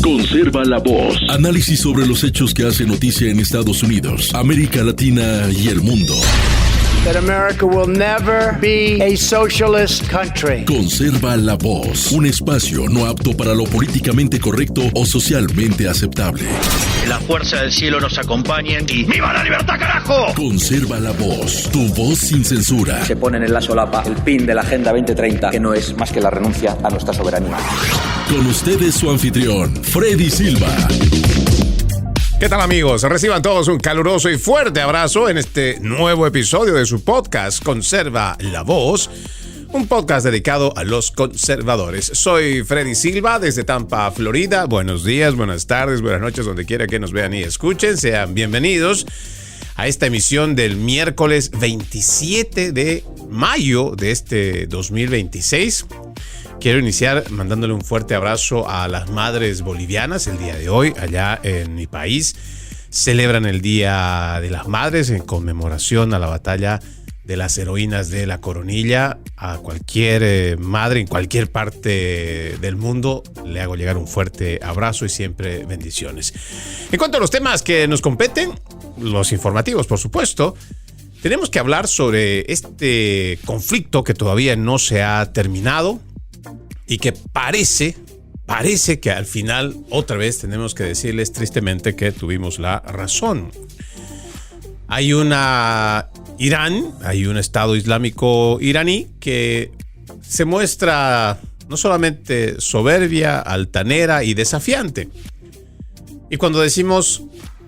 Conserva la voz. Análisis sobre los hechos que hacen noticia en Estados Unidos, América Latina y el mundo. That America will never be a socialist country. Conserva la voz. Un espacio no apto para lo políticamente correcto o socialmente aceptable. La fuerza del cielo nos acompañe y ¡viva la libertad, carajo! Conserva la voz. Tu voz sin censura. Se ponen en la solapa el pin de la Agenda 2030, que no es más que la renuncia a nuestra soberanía. Con ustedes su anfitrión, Freddy Silva. ¿Qué tal, amigos? Reciban todos un caluroso y fuerte abrazo en este nuevo episodio de su podcast Conserva la Voz, un podcast dedicado a los conservadores. Soy Freddy Silva desde Tampa, Florida. Buenos días, buenas tardes, buenas noches, donde quiera que nos vean y escuchen. Sean bienvenidos a esta emisión del miércoles 27 de mayo de este 2026. Quiero iniciar mandándole un fuerte abrazo a las madres bolivianas. El día de hoy, allá en mi país, celebran el Día de las Madres en conmemoración a la batalla de las heroínas de la Coronilla. A cualquier madre en cualquier parte del mundo le hago llegar un fuerte abrazo y siempre bendiciones. En cuanto a los temas que nos competen, los informativos, por supuesto, tenemos que hablar sobre este conflicto que todavía no se ha terminado y que parece que al final otra vez tenemos que decirles tristemente que tuvimos la razón. Hay un Estado Islámico iraní que se muestra no solamente soberbia, altanera y desafiante. Y cuando decimos,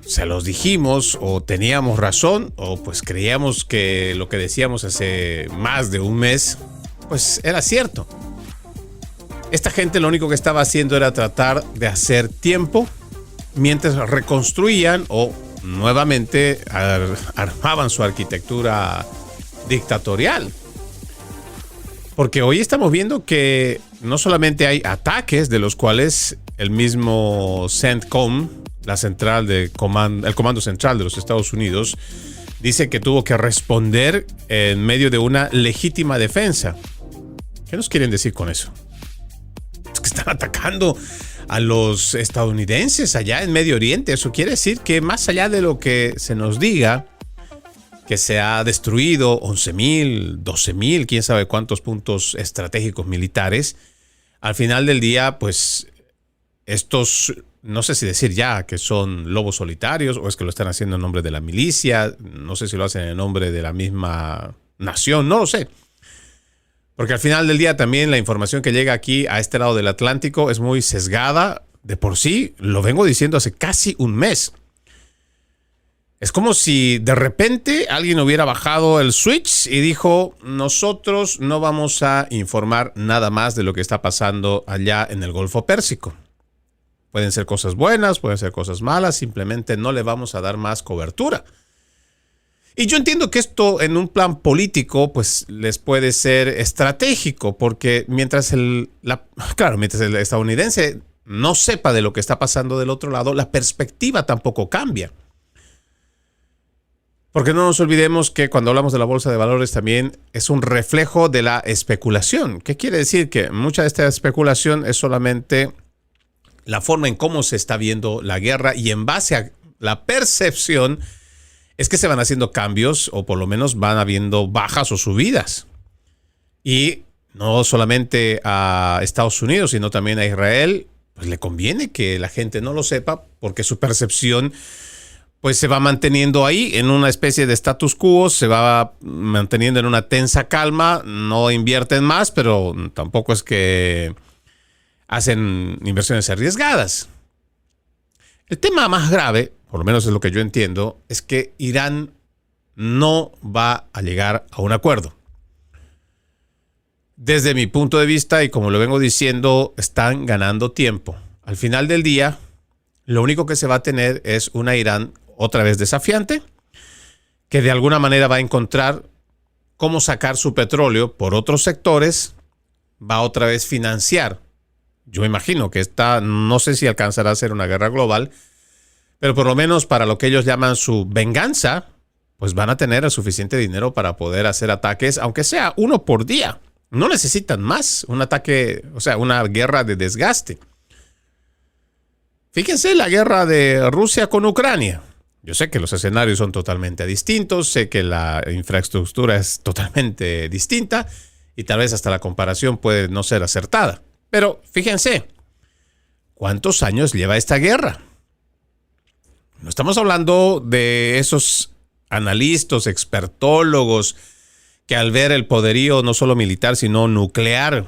se los dijimos o teníamos razón o pues creíamos que lo que decíamos hace más de un mes, pues era cierto. Esta gente lo único que estaba haciendo era tratar de hacer tiempo mientras reconstruían o nuevamente armaban su arquitectura dictatorial. Porque hoy estamos viendo que no solamente hay ataques de los cuales el mismo CENTCOM, la central de el Comando Central de los Estados Unidos, dice que tuvo que responder en medio de una legítima defensa. ¿Qué nos quieren decir con eso? Que están atacando a los estadounidenses allá en Medio Oriente. Eso quiere decir que más allá de lo que se nos diga, que se ha destruido 11,000, 12,000, quién sabe cuántos puntos estratégicos militares, al final del día, pues estos, no sé si decir ya que son lobos solitarios o es que lo están haciendo en nombre de la milicia, no sé si lo hacen en nombre de la misma nación, no lo sé. Porque al final del día también la información que llega aquí a este lado del Atlántico es muy sesgada. De por sí, lo vengo diciendo hace casi un mes. Es como si de repente alguien hubiera bajado el switch y dijo, nosotros no vamos a informar nada más de lo que está pasando allá en el Golfo Pérsico. Pueden ser cosas buenas, pueden ser cosas malas, simplemente no le vamos a dar más cobertura. Y yo entiendo que esto en un plan político pues les puede ser estratégico porque mientras el estadounidense no sepa de lo que está pasando del otro lado, la perspectiva tampoco cambia. Porque no nos olvidemos que cuando hablamos de la bolsa de valores también es un reflejo de la especulación. ¿Qué quiere decir? Que mucha de esta especulación es solamente la forma en cómo se está viendo la guerra y en base a la percepción es que se van haciendo cambios o por lo menos van habiendo bajas o subidas. Y no solamente a Estados Unidos, sino también a Israel, pues le conviene que la gente no lo sepa porque su percepción pues se va manteniendo ahí en una especie de status quo, se va manteniendo en una tensa calma, no invierten más, pero tampoco es que hacen inversiones arriesgadas. El tema más grave, por lo menos es lo que yo entiendo, es que Irán no va a llegar a un acuerdo. Desde mi punto de vista, y como lo vengo diciendo, están ganando tiempo. Al final del día, lo único que se va a tener es una Irán otra vez desafiante, que de alguna manera va a encontrar cómo sacar su petróleo por otros sectores, va otra vez financiar. Yo imagino que esta, no sé si alcanzará a ser una guerra global, pero por lo menos para lo que ellos llaman su venganza, pues van a tener el suficiente dinero para poder hacer ataques, aunque sea uno por día. No necesitan más un ataque, o sea, una guerra de desgaste. Fíjense la guerra de Rusia con Ucrania. Yo sé que los escenarios son totalmente distintos, sé que la infraestructura es totalmente distinta y tal vez hasta la comparación puede no ser acertada. Pero fíjense, ¿cuántos años lleva esta guerra? No estamos hablando de esos analistas, expertólogos, que al ver el poderío no solo militar, sino nuclear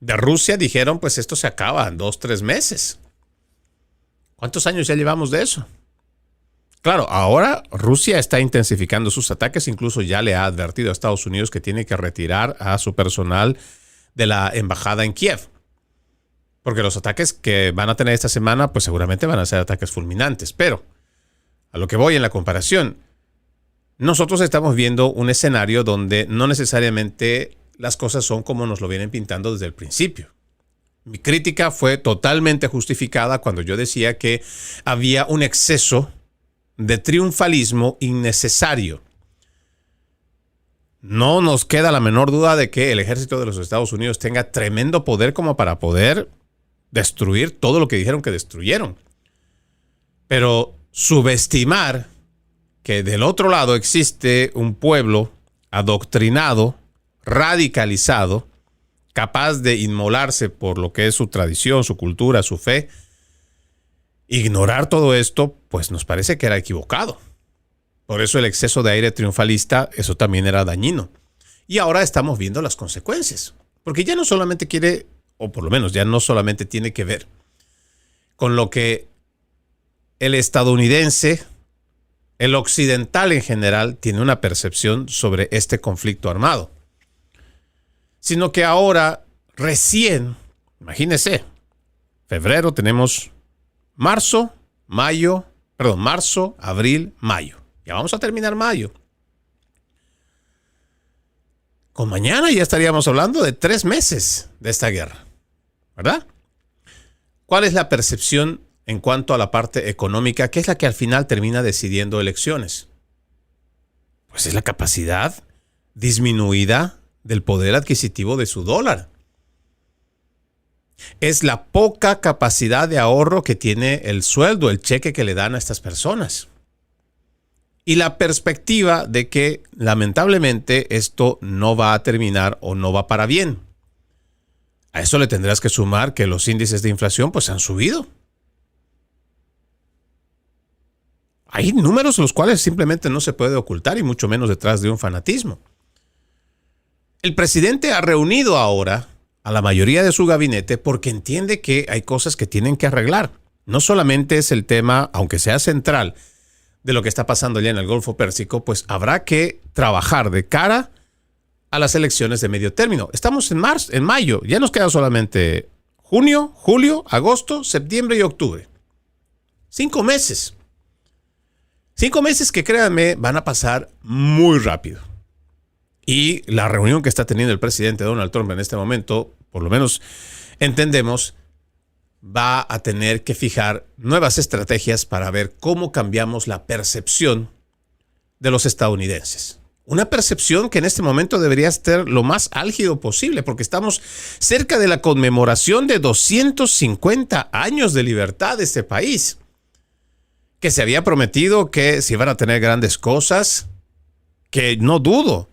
de Rusia, dijeron, pues esto se acaba en 2-3 meses. ¿Cuántos años ya llevamos de eso? Claro, ahora Rusia está intensificando sus ataques, incluso ya le ha advertido a Estados Unidos que tiene que retirar a su personal de la embajada en Kiev. Porque los ataques que van a tener esta semana, pues seguramente van a ser ataques fulminantes. Pero, a lo que voy en la comparación, nosotros estamos viendo un escenario donde no necesariamente las cosas son como nos lo vienen pintando desde el principio. Mi crítica fue totalmente justificada cuando yo decía que había un exceso de triunfalismo innecesario. No nos queda la menor duda de que el ejército de los Estados Unidos tenga tremendo poder como para poder destruir todo lo que dijeron que destruyeron. Pero subestimar que del otro lado existe un pueblo adoctrinado, radicalizado, capaz de inmolarse por lo que es su tradición, su cultura, su fe, ignorar todo esto, pues nos parece que era equivocado. Por eso el exceso de aire triunfalista, eso también era dañino. Y ahora estamos viendo las consecuencias. Porque ya no solamente quiere, o por lo menos ya no solamente tiene que ver con lo que el estadounidense, el occidental en general, tiene una percepción sobre este conflicto armado. Sino que ahora, recién, imagínense, febrero tenemos marzo, abril, mayo. Ya vamos a terminar mayo. Con mañana ya estaríamos hablando de 3 meses de esta guerra, ¿verdad? ¿Cuál es la percepción en cuanto a la parte económica, que es la que al final termina decidiendo elecciones? Pues es la capacidad disminuida del poder adquisitivo de su dólar. Es la poca capacidad de ahorro que tiene el sueldo, el cheque que le dan a estas personas. Y la perspectiva de que lamentablemente esto no va a terminar o no va para bien. A eso le tendrás que sumar que los índices de inflación pues han subido. Hay números los cuales simplemente no se puede ocultar y mucho menos detrás de un fanatismo. El presidente ha reunido ahora a la mayoría de su gabinete porque entiende que hay cosas que tienen que arreglar. No solamente es el tema, aunque sea central, de lo que está pasando allá en el Golfo Pérsico, pues habrá que trabajar de cara a las elecciones de medio término. Estamos en mayo, ya nos queda solamente junio, julio, agosto, septiembre y octubre. 5 meses. 5 meses que, créanme, van a pasar muy rápido. Y la reunión que está teniendo el presidente Donald Trump en este momento, por lo menos entendemos, va a tener que fijar nuevas estrategias para ver cómo cambiamos la percepción de los estadounidenses. Una percepción que en este momento debería estar lo más álgido posible, porque estamos cerca de la conmemoración de 250 años de libertad de este país, que se había prometido que se iban a tener grandes cosas, que no dudo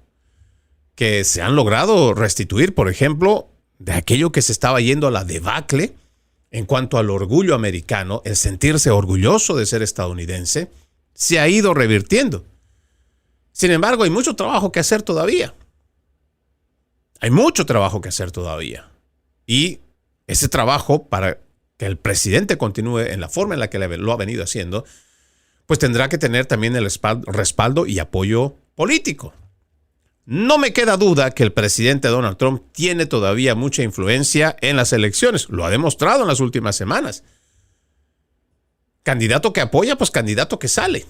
que se han logrado restituir, por ejemplo, de aquello que se estaba yendo a la debacle en cuanto al orgullo americano, el sentirse orgulloso de ser estadounidense, se ha ido revirtiendo. Sin embargo, hay mucho trabajo que hacer todavía. Hay mucho trabajo que hacer todavía. Y ese trabajo, para que el presidente continúe en la forma en la que lo ha venido haciendo, pues tendrá que tener también el respaldo y apoyo político. No me queda duda que el presidente Donald Trump tiene todavía mucha influencia en las elecciones. Lo ha demostrado en las últimas semanas. Candidato que apoya, pues candidato que sale.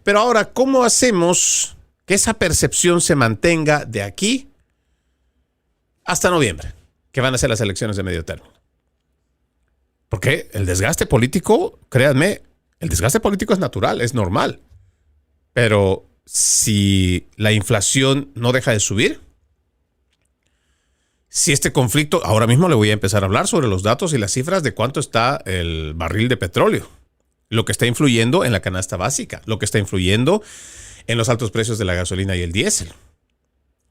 Pero ahora, ¿cómo hacemos que esa percepción se mantenga de aquí hasta noviembre, que van a ser las elecciones de medio término? Porque el desgaste político, créanme, el desgaste político es natural, es normal. Pero si la inflación no deja de subir, si este conflicto, ahora mismo le voy a empezar a hablar sobre los datos y las cifras de cuánto está el barril de petróleo, lo que está influyendo en la canasta básica, lo que está influyendo en los altos precios de la gasolina y el diésel.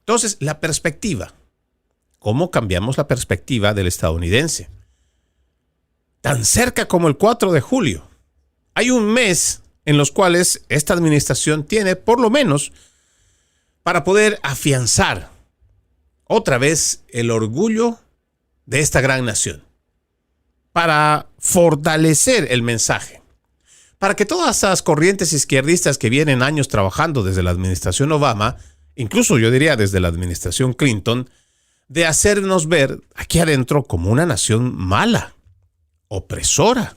Entonces, la perspectiva, ¿cómo cambiamos la perspectiva del estadounidense? Tan cerca como el 4 de julio, hay un mes en los cuales esta administración tiene, por lo menos, para poder afianzar otra vez el orgullo de esta gran nación, para fortalecer el mensaje, para que todas esas corrientes izquierdistas que vienen años trabajando desde la administración Obama, incluso yo diría desde la administración Clinton, de hacernos ver aquí adentro como una nación mala, opresora,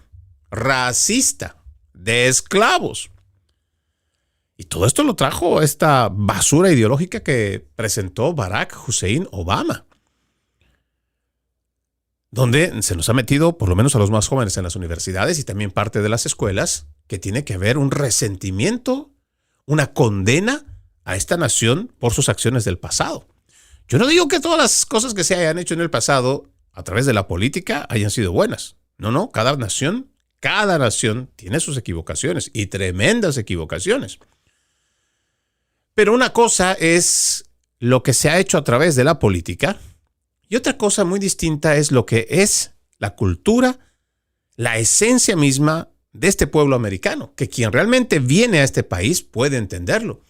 racista, de esclavos. Y todo esto lo trajo esta basura ideológica que presentó Barack Hussein Obama, donde se nos ha metido, por lo menos a los más jóvenes en las universidades y también parte de las escuelas, que tiene que haber un resentimiento, una condena a esta nación por sus acciones del pasado. Yo no digo que todas las cosas que se hayan hecho en el pasado a través de la política hayan sido buenas. No, cada nación tiene sus equivocaciones y tremendas equivocaciones. Pero una cosa es lo que se ha hecho a través de la política y otra cosa muy distinta es lo que es la cultura, la esencia misma de este pueblo americano, que quien realmente viene a este país puede entenderlo.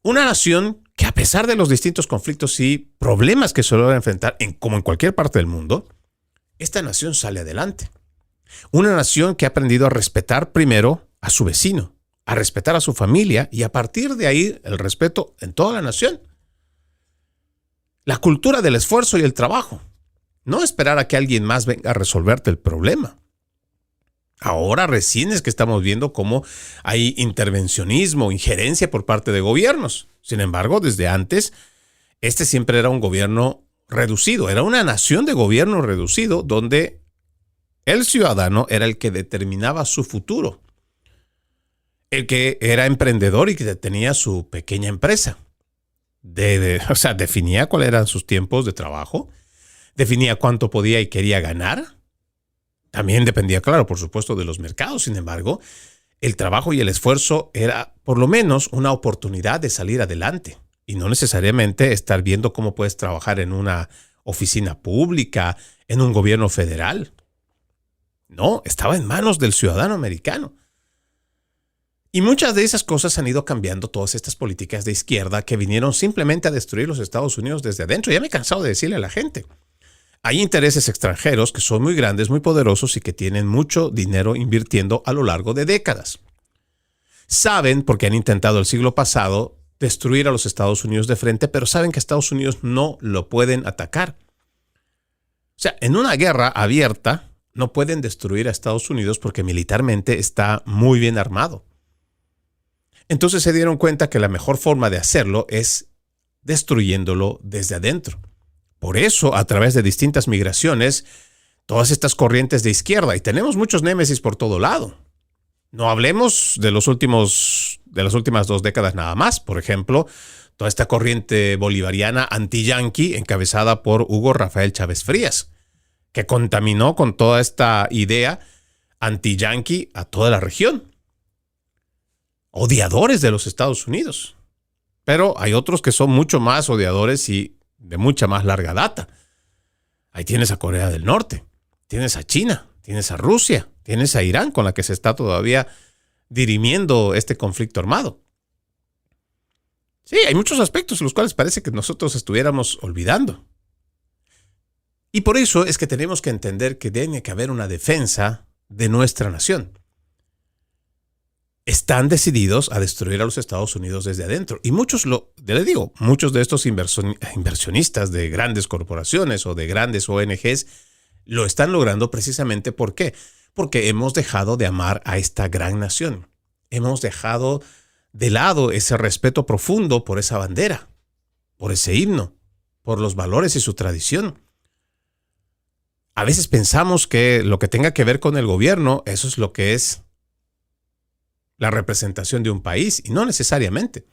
Una nación que a pesar de los distintos conflictos y problemas que se logra enfrentar, como en cualquier parte del mundo, esta nación sale adelante. Una nación que ha aprendido a respetar primero a su vecino, a respetar a su familia y a partir de ahí el respeto en toda la nación. La cultura del esfuerzo y el trabajo. No esperar a que alguien más venga a resolverte el problema. Ahora recién es que estamos viendo cómo hay intervencionismo, injerencia por parte de gobiernos. Sin embargo, desde antes, este siempre era un gobierno reducido. Era una nación de gobierno reducido donde el ciudadano era el que determinaba su futuro. El que era emprendedor y que tenía su pequeña empresa. Definía cuáles eran sus tiempos de trabajo, definía cuánto podía y quería ganar. También dependía, claro, por supuesto, de los mercados. Sin embargo, el trabajo y el esfuerzo era por lo menos una oportunidad de salir adelante y no necesariamente estar viendo cómo puedes trabajar en una oficina pública, en un gobierno federal. No, estaba en manos del ciudadano americano. Y muchas de esas cosas han ido cambiando, todas estas políticas de izquierda que vinieron simplemente a destruir los Estados Unidos desde adentro. Ya me he cansado de decirle a la gente. Hay intereses extranjeros que son muy grandes, muy poderosos y que tienen mucho dinero invirtiendo a lo largo de décadas. Saben, porque han intentado el siglo pasado, destruir a los Estados Unidos de frente, pero saben que Estados Unidos no lo pueden atacar. O sea, en una guerra abierta no pueden destruir a Estados Unidos porque militarmente está muy bien armado. Entonces se dieron cuenta que la mejor forma de hacerlo es destruyéndolo desde adentro. Por eso, a través de distintas migraciones, todas estas corrientes de izquierda, y tenemos muchos némesis por todo lado. No hablemos de las últimas 2 décadas nada más. Por ejemplo, toda esta corriente bolivariana anti-yanqui encabezada por Hugo Rafael Chávez Frías, que contaminó con toda esta idea anti-yanqui a toda la región. Odiadores de los Estados Unidos. Pero hay otros que son mucho más odiadores y de mucha más larga data. Ahí tienes a Corea del Norte, tienes a China, tienes a Rusia, tienes a Irán, con la que se está todavía dirimiendo este conflicto armado. Sí, hay muchos aspectos los cuales parece que nosotros estuviéramos olvidando. Y por eso es que tenemos que entender que tiene que haber una defensa de nuestra nación. Están decididos a destruir a los Estados Unidos desde adentro. Y muchos de estos inversionistas de grandes corporaciones o de grandes ONGs lo están logrando precisamente ¿por qué? Porque hemos dejado de amar a esta gran nación. Hemos dejado de lado ese respeto profundo por esa bandera, por ese himno, por los valores y su tradición. A veces pensamos que lo que tenga que ver con el gobierno, eso es lo que es la representación de un país, y no necesariamente.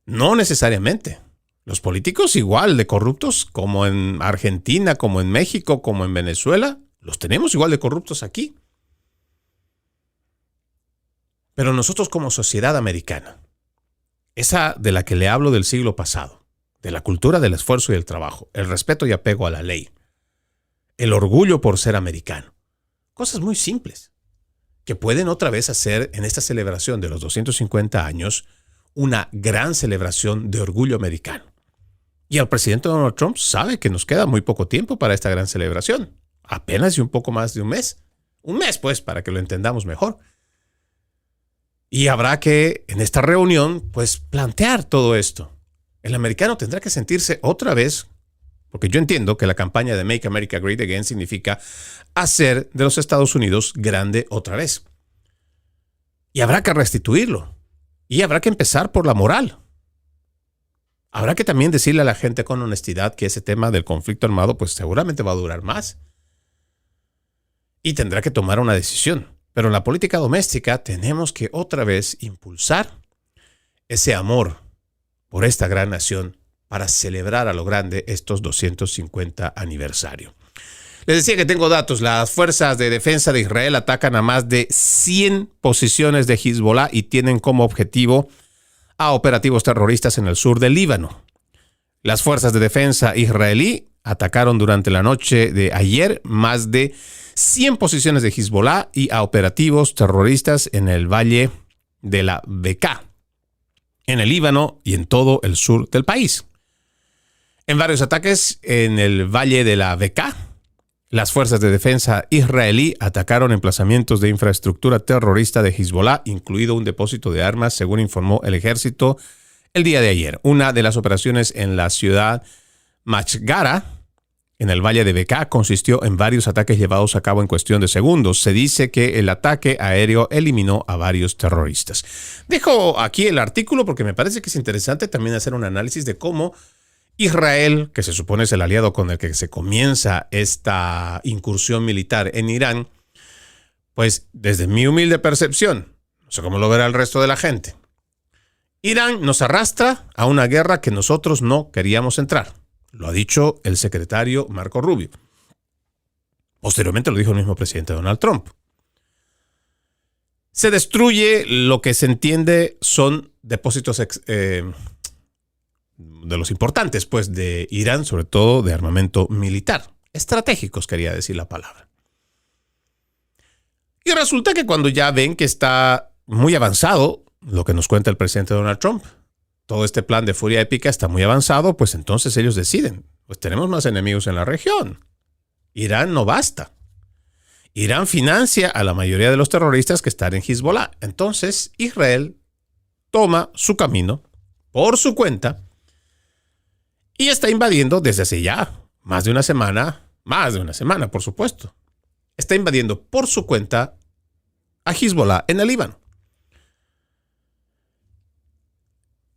No necesariamente. Los políticos igual de corruptos como en Argentina, como en México, como en Venezuela. Los tenemos igual de corruptos aquí. Pero nosotros como sociedad americana, esa de la que le hablo del siglo pasado, de la cultura del esfuerzo y el trabajo, el respeto y apego a la ley, el orgullo por ser americano, cosas muy simples que pueden otra vez hacer en esta celebración de los 250 años una gran celebración de orgullo americano. Y el presidente Donald Trump sabe que nos queda muy poco tiempo para esta gran celebración. Apenas y un poco más de un mes. Un mes, pues, para que lo entendamos mejor. Y habrá que, en esta reunión, pues, plantear todo esto. El americano tendrá que sentirse otra vez, porque yo entiendo que la campaña de Make America Great Again significa hacer de los Estados Unidos grande otra vez. Y habrá que restituirlo. Y habrá que empezar por la moral. Habrá que también decirle a la gente con honestidad que ese tema del conflicto armado pues seguramente va a durar más. Y tendrá que tomar una decisión. Pero en la política doméstica tenemos que otra vez impulsar ese amor por esta gran nación para celebrar a lo grande estos 250 aniversario. Les decía que tengo datos. Las fuerzas de defensa de Israel atacan a más de 100 posiciones de Hezbollah y tienen como objetivo a operativos terroristas en el sur del Líbano. Las fuerzas de defensa israelí atacaron durante la noche de ayer más de 100 posiciones de Hezbollah y a operativos terroristas en el valle de la Bekaa, en el Líbano y en todo el sur del país. En varios ataques en el valle de la Bekaa, las fuerzas de defensa israelí atacaron emplazamientos de infraestructura terrorista de Hezbollah, incluido un depósito de armas, según informó el ejército el día de ayer. Una de las operaciones en la ciudad Machgara, en el valle de Bekaa, consistió en varios ataques llevados a cabo en cuestión de segundos. Se dice que el ataque aéreo eliminó a varios terroristas. Dejo aquí el artículo porque me parece que es interesante también hacer un análisis de cómo Israel, que se supone es el aliado con el que se comienza esta incursión militar en Irán, pues desde mi humilde percepción, no sé cómo lo verá el resto de la gente, Irán nos arrastra a una guerra que nosotros no queríamos entrar. Lo ha dicho el secretario Marco Rubio. Posteriormente lo dijo el mismo presidente Donald Trump. Se destruye lo que se entiende son depósitos de los importantes, pues, de Irán, sobre todo de armamento militar. Estratégicos, quería decir la palabra. Y resulta que cuando ya ven que está muy avanzado lo que nos cuenta el presidente Donald Trump, todo este plan de furia épica está muy avanzado, pues entonces ellos deciden, pues tenemos más enemigos en la región. Irán no basta. Irán financia a la mayoría de los terroristas que están en Hezbollah. Entonces Israel toma su camino por su cuenta y está invadiendo desde hace ya más de una semana, por supuesto. Está invadiendo por su cuenta a Hezbollah en el Líbano.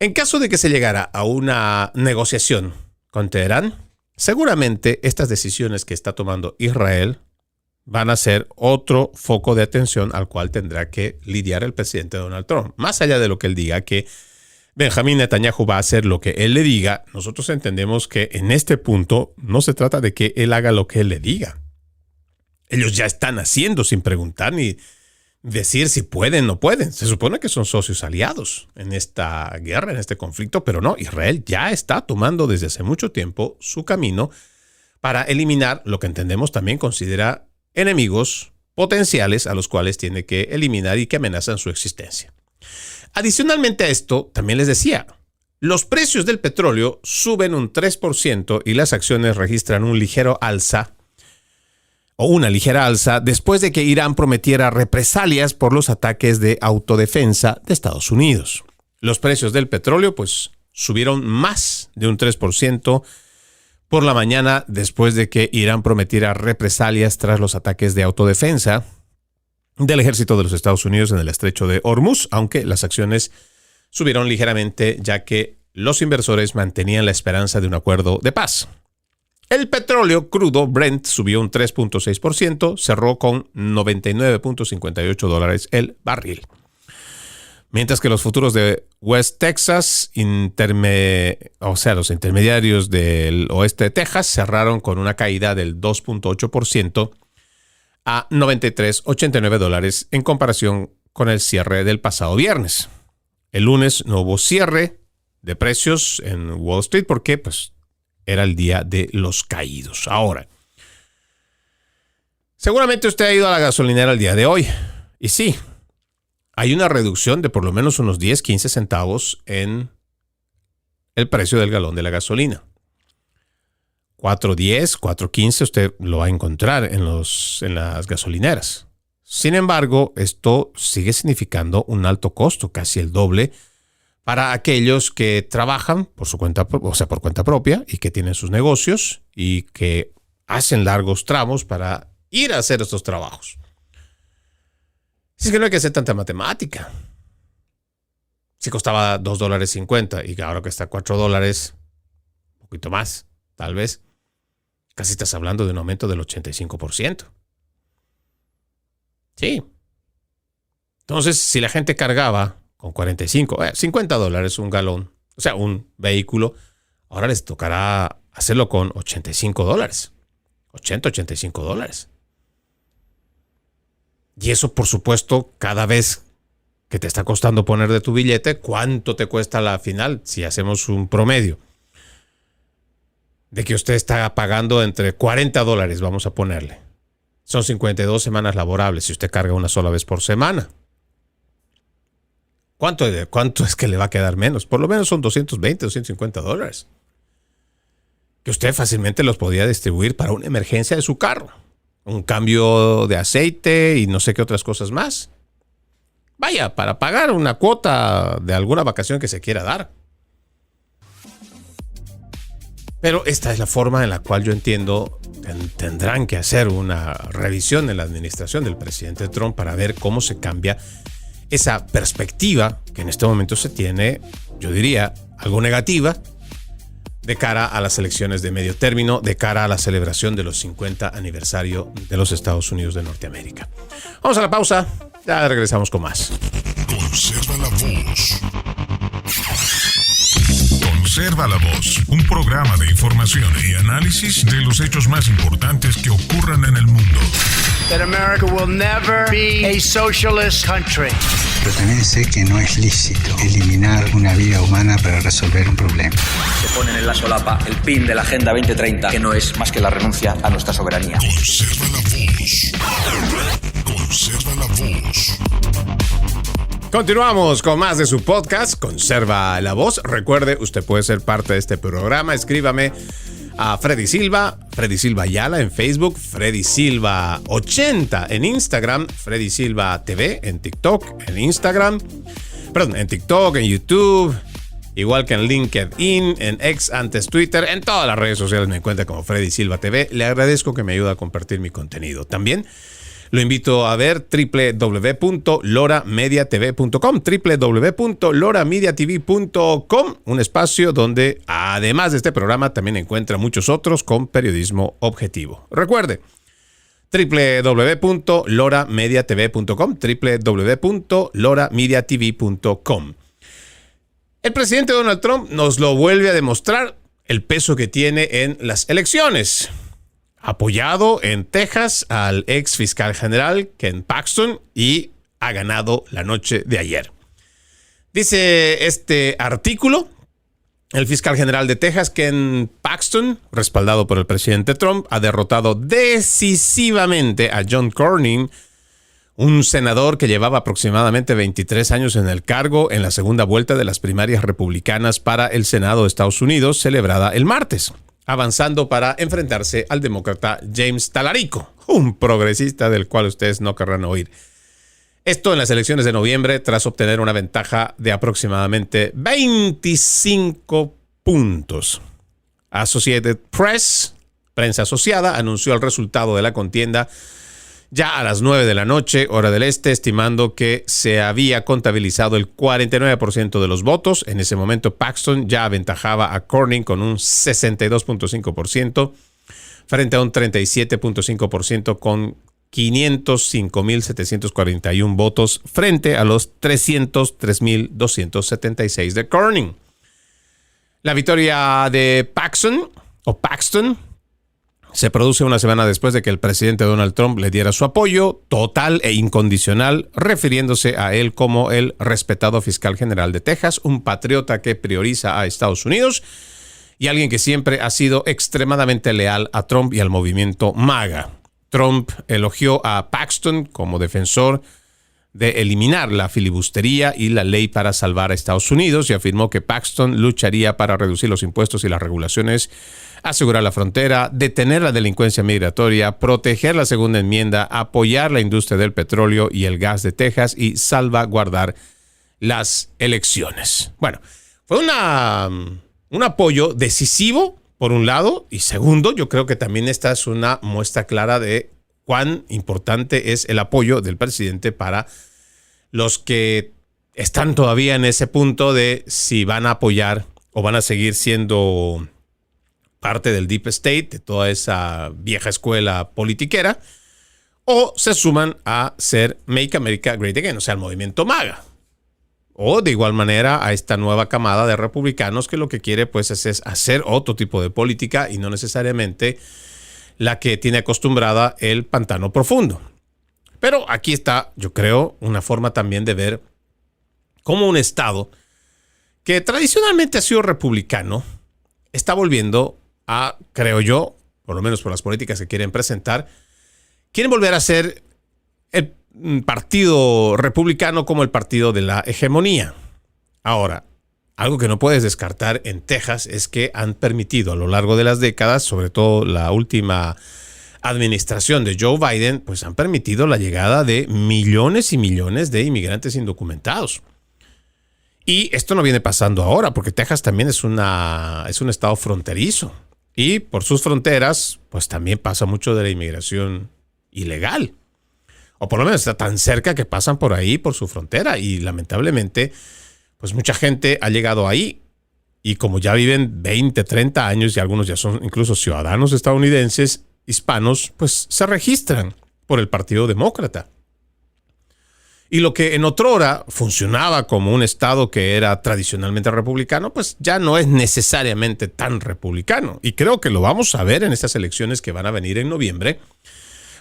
En caso de que se llegara a una negociación con Teherán, seguramente estas decisiones que está tomando Israel van a ser otro foco de atención al cual tendrá que lidiar el presidente Donald Trump. Más allá de lo que él diga, que Benjamín Netanyahu va a hacer lo que él le diga, nosotros entendemos que en este punto no se trata de que él haga lo que él le diga. Ellos ya están haciendo sin preguntar ni decir si pueden o no pueden. Se supone que son socios aliados en esta guerra, en este conflicto, pero no, Israel ya está tomando desde hace mucho tiempo su camino para eliminar lo que entendemos también considera enemigos potenciales a los cuales tiene que eliminar y que amenazan su existencia. Adicionalmente a esto, también les decía, los precios del petróleo suben un 3% y las acciones registran un ligero alza o una ligera alza después de que Irán prometiera represalias por los ataques de autodefensa de Estados Unidos. Los precios del petróleo pues subieron más de un 3% por la mañana después de que Irán prometiera represalias tras los ataques de autodefensa del ejército de los Estados Unidos en el estrecho de Hormuz, aunque las acciones subieron ligeramente ya que los inversores mantenían la esperanza de un acuerdo de paz. El petróleo crudo Brent subió un 3.6%, cerró con $99.58 el barril. Mientras que los futuros de West Texas, los intermediarios del oeste de Texas, cerraron con una caída del 2.8% a $93.89 en comparación con el cierre del pasado viernes. El lunes no hubo cierre de precios en Wall Street porque era el día de los caídos. Ahora, seguramente usted ha ido a la gasolinera el día de hoy. Y sí, hay una reducción de por lo menos unos 10-15 centavos en el precio del galón de la gasolina. 4.10, 4.15 usted lo va a encontrar en las gasolineras. Sin embargo, esto sigue significando un alto costo, casi el doble, para aquellos que trabajan por cuenta propia y que tienen sus negocios y que hacen largos tramos para ir a hacer estos trabajos. Es que no hay que hacer tanta matemática. Si costaba $2.50 y ahora que está $4, un poquito más, tal vez, casi estás hablando de un aumento del 85%. Sí. Entonces, si la gente cargaba con $50 un galón, o sea, un vehículo, ahora les tocará hacerlo con $85. $85. Y eso, por supuesto, cada vez que te está costando poner de tu billete, ¿cuánto te cuesta la final? Si hacemos un promedio de que usted está pagando entre $40, vamos a ponerle. Son 52 semanas laborables si usted carga una sola vez por semana. ¿Cuánto es que le va a quedar menos? Por lo menos son $220, $250. Que usted fácilmente los podía distribuir para una emergencia de su carro. Un cambio de aceite y no sé qué otras cosas más. Vaya, para pagar una cuota de alguna vacación que se quiera dar. Pero esta es la forma en la cual yo entiendo tendrán que hacer una revisión en la administración del presidente Trump para ver cómo se cambia esa perspectiva que en este momento se tiene, yo diría, algo negativa de cara a las elecciones de medio término, de cara a la celebración de los 50 aniversario de los Estados Unidos de Norteamérica. Vamos a la pausa, ya regresamos con más. Conserva la voz. Conserva la voz, un programa de información y análisis de los hechos más importantes que ocurran en el mundo. That America will never be a socialist country. Pero también sé que no es lícito eliminar una vida humana para resolver un problema. Se ponen en la solapa el PIN de la Agenda 2030, que no es más que la renuncia a nuestra soberanía. Conserva la voz. Conserva la voz. Continuamos con más de su podcast, Conserva la Voz. Recuerde, usted puede ser parte de este programa. Escríbame a Freddy Silva Ayala en Facebook, Freddy Silva 80 en Instagram, Freddy Silva TV en TikTok, en TikTok, en YouTube, igual que en LinkedIn, en X, antes Twitter, en todas las redes sociales me encuentra como Freddy Silva TV. Le agradezco que me ayude a compartir mi contenido. También lo invito a ver www.loramediatv.com, www.loramediatv.com, un espacio donde, además de este programa, también encuentra muchos otros con periodismo objetivo. Recuerde, www.loramediatv.com, www.loramediatv.com. El presidente Donald Trump nos lo vuelve a demostrar el peso que tiene en las elecciones. Apoyado en Texas al ex fiscal general Ken Paxton y ha ganado la noche de ayer. Dice este artículo, el fiscal general de Texas, Ken Paxton, respaldado por el presidente Trump, ha derrotado decisivamente a John Cornyn, un senador que llevaba aproximadamente 23 años en el cargo en la segunda vuelta de las primarias republicanas para el Senado de Estados Unidos, celebrada el martes, avanzando para enfrentarse al demócrata James Talarico, un progresista del cual ustedes no querrán oír. Esto en las elecciones de noviembre, tras obtener una ventaja de aproximadamente 25 puntos. Associated Press, prensa asociada, anunció el resultado de la contienda ya a las 9 de la noche, hora del este, estimando que se había contabilizado el 49% de los votos. En ese momento, Paxton ya aventajaba a Cornyn con un 62.5% frente a un 37.5% con 505.741 votos frente a los 303.276 de Cornyn. La victoria de Paxton se produce una semana después de que el presidente Donald Trump le diera su apoyo total e incondicional, refiriéndose a él como el respetado fiscal general de Texas, un patriota que prioriza a Estados Unidos y alguien que siempre ha sido extremadamente leal a Trump y al movimiento MAGA. Trump elogió a Paxton como defensor de eliminar la filibustería y la ley para salvar a Estados Unidos y afirmó que Paxton lucharía para reducir los impuestos y las regulaciones, asegurar la frontera, detener la delincuencia migratoria, proteger la segunda enmienda, apoyar la industria del petróleo y el gas de Texas y salvaguardar las elecciones. Bueno, fue un apoyo decisivo, por un lado, y segundo, yo creo que también esta es una muestra clara de cuán importante es el apoyo del presidente para los que están todavía en ese punto de si van a apoyar o van a seguir siendo parte del Deep State, de toda esa vieja escuela politiquera, o se suman a ser Make America Great Again, o sea, el movimiento MAGA. O de igual manera a esta nueva camada de republicanos que lo que quiere pues es hacer otro tipo de política y no necesariamente la que tiene acostumbrada el pantano profundo. Pero aquí está, yo creo, una forma también de ver cómo un estado que tradicionalmente ha sido republicano está volviendo a, creo yo, por lo menos por las políticas que quieren presentar, quieren volver a ser el partido republicano como el partido de la hegemonía. Ahora, algo que no puedes descartar en Texas es que han permitido a lo largo de las décadas, sobre todo la última administración de Joe Biden, pues han permitido la llegada de millones y millones de inmigrantes indocumentados. Y esto no viene pasando ahora, porque Texas también es un estado fronterizo. Y por sus fronteras, pues también pasa mucho de la inmigración ilegal. O por lo menos está tan cerca que pasan por ahí, por su frontera. Y lamentablemente, pues mucha gente ha llegado ahí. Y como ya viven 20, 30 años y algunos ya son incluso ciudadanos estadounidenses, hispanos, pues se registran por el Partido Demócrata. Y lo que en otrora funcionaba como un estado que era tradicionalmente republicano, pues ya no es necesariamente tan republicano. Y creo que lo vamos a ver en estas elecciones que van a venir en noviembre,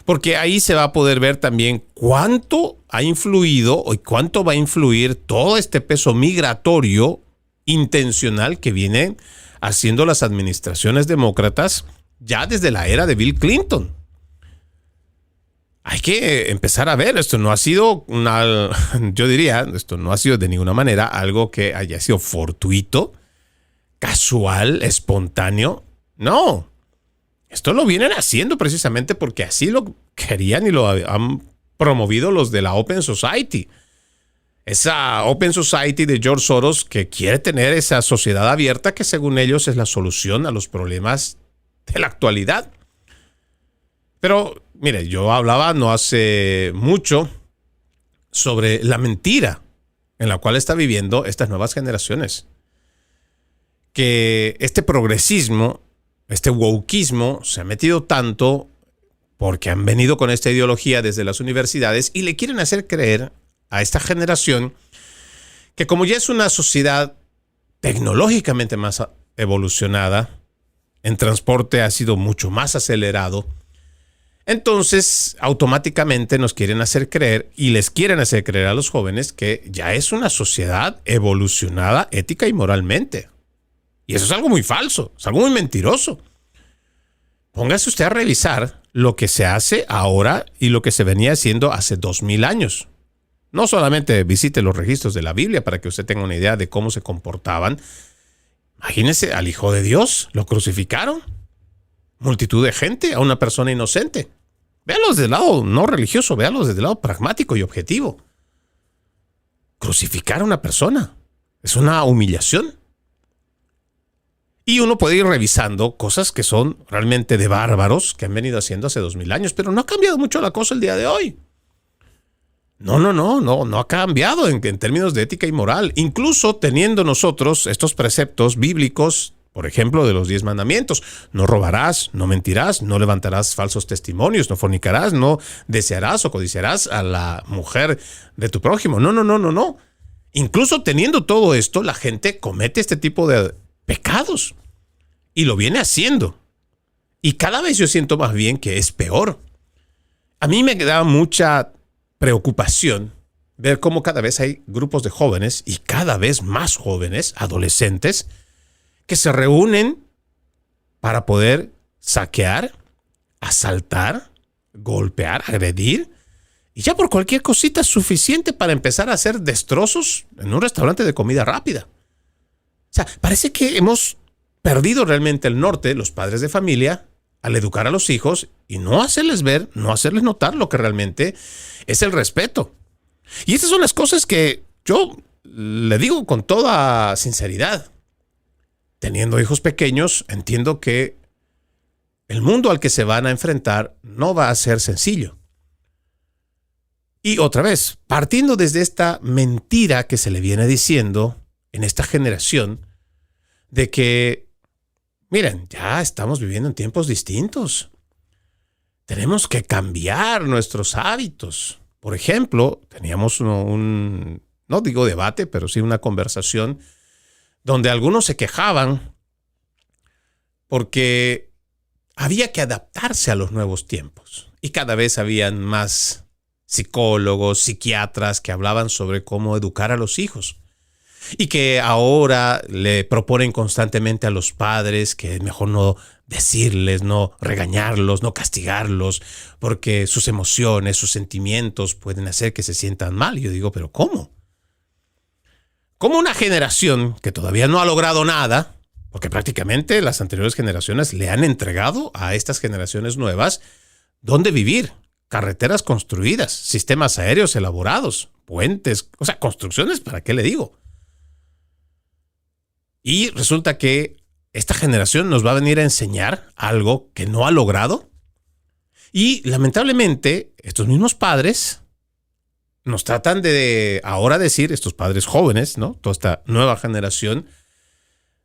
porque ahí se va a poder ver también cuánto ha influido y cuánto va a influir todo este peso migratorio intencional que vienen haciendo las administraciones demócratas ya desde la era de Bill Clinton. Hay que empezar a ver, esto no ha sido esto no ha sido de ninguna manera algo que haya sido fortuito, casual, espontáneo. No, esto lo vienen haciendo precisamente porque así lo querían y lo han promovido los de la Open Society. Esa Open Society de George Soros que quiere tener esa sociedad abierta que según ellos es la solución a los problemas de la actualidad. Pero, mire, yo hablaba no hace mucho sobre la mentira en la cual están viviendo estas nuevas generaciones. Que este progresismo, este wokeismo se ha metido tanto porque han venido con esta ideología desde las universidades y le quieren hacer creer a esta generación que como ya es una sociedad tecnológicamente más evolucionada, en transporte ha sido mucho más acelerado, entonces automáticamente nos quieren hacer creer y les quieren hacer creer a los jóvenes que ya es una sociedad evolucionada ética y moralmente. Y eso es algo muy falso, es algo muy mentiroso. Póngase usted a revisar lo que se hace ahora y lo que se venía haciendo hace 2000 años. No solamente visite los registros de la Biblia para que usted tenga una idea de cómo se comportaban. Imagínese al Hijo de Dios, lo crucificaron. Multitud de gente, a una persona inocente. Véalos desde el lado no religioso, véalos desde el lado pragmático y objetivo. Crucificar a una persona es una humillación. Y uno puede ir revisando cosas que son realmente de bárbaros que han venido haciendo hace 2000 años, pero no ha cambiado mucho la cosa el día de hoy. No ha cambiado en términos de ética y moral. Incluso teniendo nosotros estos preceptos bíblicos, Por ejemplo, de los 10 mandamientos. No robarás, no mentirás, no levantarás falsos testimonios, no fornicarás, no desearás o codiciarás a la mujer de tu prójimo. No. Incluso teniendo todo esto, la gente comete este tipo de pecados. Y lo viene haciendo. Y cada vez yo siento más bien que es peor. A mí me da mucha preocupación ver cómo cada vez hay grupos de jóvenes y cada vez más jóvenes, adolescentes, que se reúnen para poder saquear, asaltar, golpear, agredir, y ya por cualquier cosita es suficiente para empezar a hacer destrozos en un restaurante de comida rápida. O sea, parece que hemos perdido realmente el norte, los padres de familia, al educar a los hijos y no hacerles ver, no hacerles notar lo que realmente es el respeto. Y estas son las cosas que yo le digo con toda sinceridad. Teniendo hijos pequeños, entiendo que el mundo al que se van a enfrentar no va a ser sencillo. Y otra vez, partiendo desde esta mentira que se le viene diciendo en esta generación, de que, miren, ya estamos viviendo en tiempos distintos. Tenemos que cambiar nuestros hábitos. Por ejemplo, teníamos no digo debate, pero sí una conversación donde algunos se quejaban porque había que adaptarse a los nuevos tiempos. Y cada vez habían más psicólogos, psiquiatras que hablaban sobre cómo educar a los hijos. Y que ahora le proponen constantemente a los padres que es mejor no decirles, no regañarlos, no castigarlos, porque sus emociones, sus sentimientos pueden hacer que se sientan mal. Y yo digo, ¿pero cómo? ¿Cómo una generación que todavía no ha logrado nada, porque prácticamente las anteriores generaciones le han entregado a estas generaciones nuevas dónde vivir, carreteras construidas, sistemas aéreos elaborados, puentes, o sea, construcciones, ¿para qué le digo? Y resulta que esta generación nos va a venir a enseñar algo que no ha logrado. Y lamentablemente, estos mismos padres nos tratan de ahora decir, estos padres jóvenes, ¿no? Toda esta nueva generación,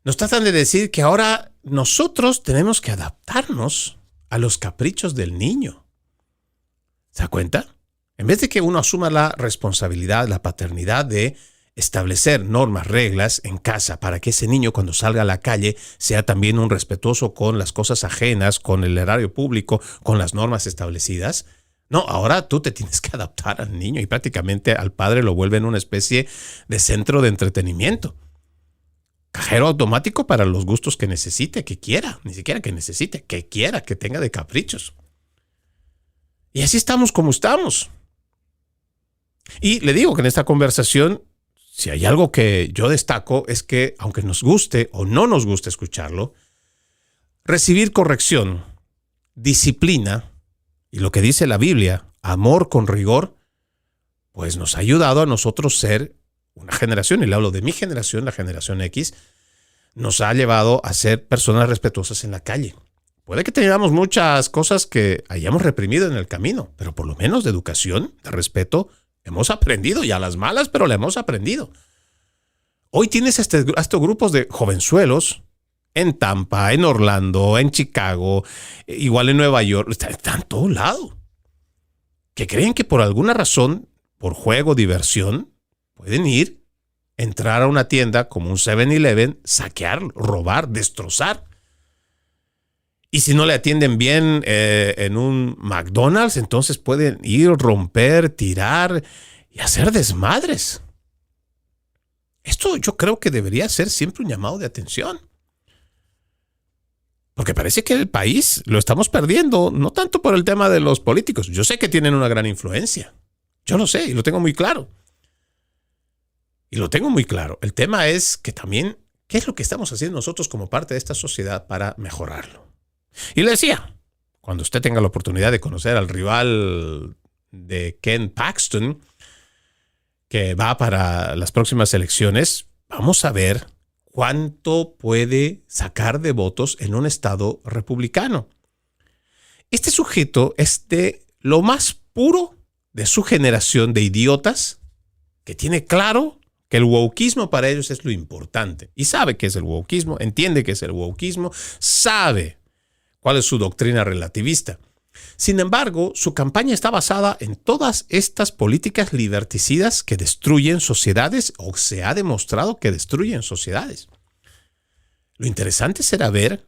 nos tratan de decir que ahora nosotros tenemos que adaptarnos a los caprichos del niño. ¿Se da cuenta? En vez de que uno asuma la responsabilidad, la paternidad de establecer normas, reglas en casa para que ese niño cuando salga a la calle sea también un respetuoso con las cosas ajenas, con el erario público, con las normas establecidas. No, ahora tú te tienes que adaptar al niño y prácticamente al padre lo vuelven una especie de centro de entretenimiento. Cajero automático para los gustos que necesite, que quiera, ni siquiera que necesite, que quiera, que tenga de caprichos. Y así estamos como estamos. Y le digo que en esta conversación, si hay algo que yo destaco es que, aunque nos guste o no nos guste escucharlo, recibir corrección, disciplina y lo que dice la Biblia, amor con rigor, pues nos ha ayudado a nosotros ser una generación, y le hablo de mi generación, la generación X, nos ha llevado a ser personas respetuosas en la calle. Puede que tengamos muchas cosas que hayamos reprimido en el camino, pero por lo menos de educación, de respeto, hemos aprendido, ya las malas, pero la hemos aprendido. Hoy tienes estos grupos de jovenzuelos en Tampa, en Orlando, en Chicago, igual en Nueva York, están en todo lado, que creen que por alguna razón, por juego, diversión, pueden ir, entrar a una tienda como un 7-Eleven, saquear, robar, destrozar. Y si no le atienden bien en un McDonald's, entonces pueden ir, romper, tirar y hacer desmadres. Esto yo creo que debería ser siempre un llamado de atención. Porque parece que el país lo estamos perdiendo, no tanto por el tema de los políticos. Yo sé que tienen una gran influencia. Yo lo sé y lo tengo muy claro. El tema es que también, ¿qué es lo que estamos haciendo nosotros como parte de esta sociedad para mejorarlo? Y le decía, cuando usted tenga la oportunidad de conocer al rival de Ken Paxton, que va para las próximas elecciones, vamos a ver cuánto puede sacar de votos en un estado republicano. Este sujeto es de lo más puro de su generación de idiotas, que tiene claro que el wokeismo para ellos es lo importante. Y sabe qué es el wokeismo, entiende qué es el wokeismo, sabe cuál es su doctrina relativista. Sin embargo, su campaña está basada en todas estas políticas liberticidas que destruyen sociedades o se ha demostrado que destruyen sociedades. Lo interesante será ver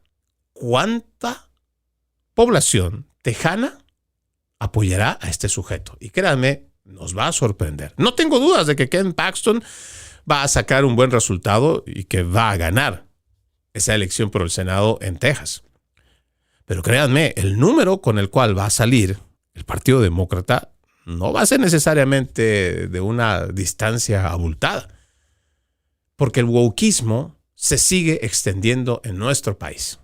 cuánta población tejana apoyará a este sujeto. Y créanme, nos va a sorprender. No tengo dudas de que Ken Paxton va a sacar un buen resultado y que va a ganar esa elección por el Senado en Texas. Pero créanme, el número con el cual va a salir el Partido Demócrata no va a ser necesariamente de una distancia abultada, porque el wokeismo se sigue extendiendo en nuestro país.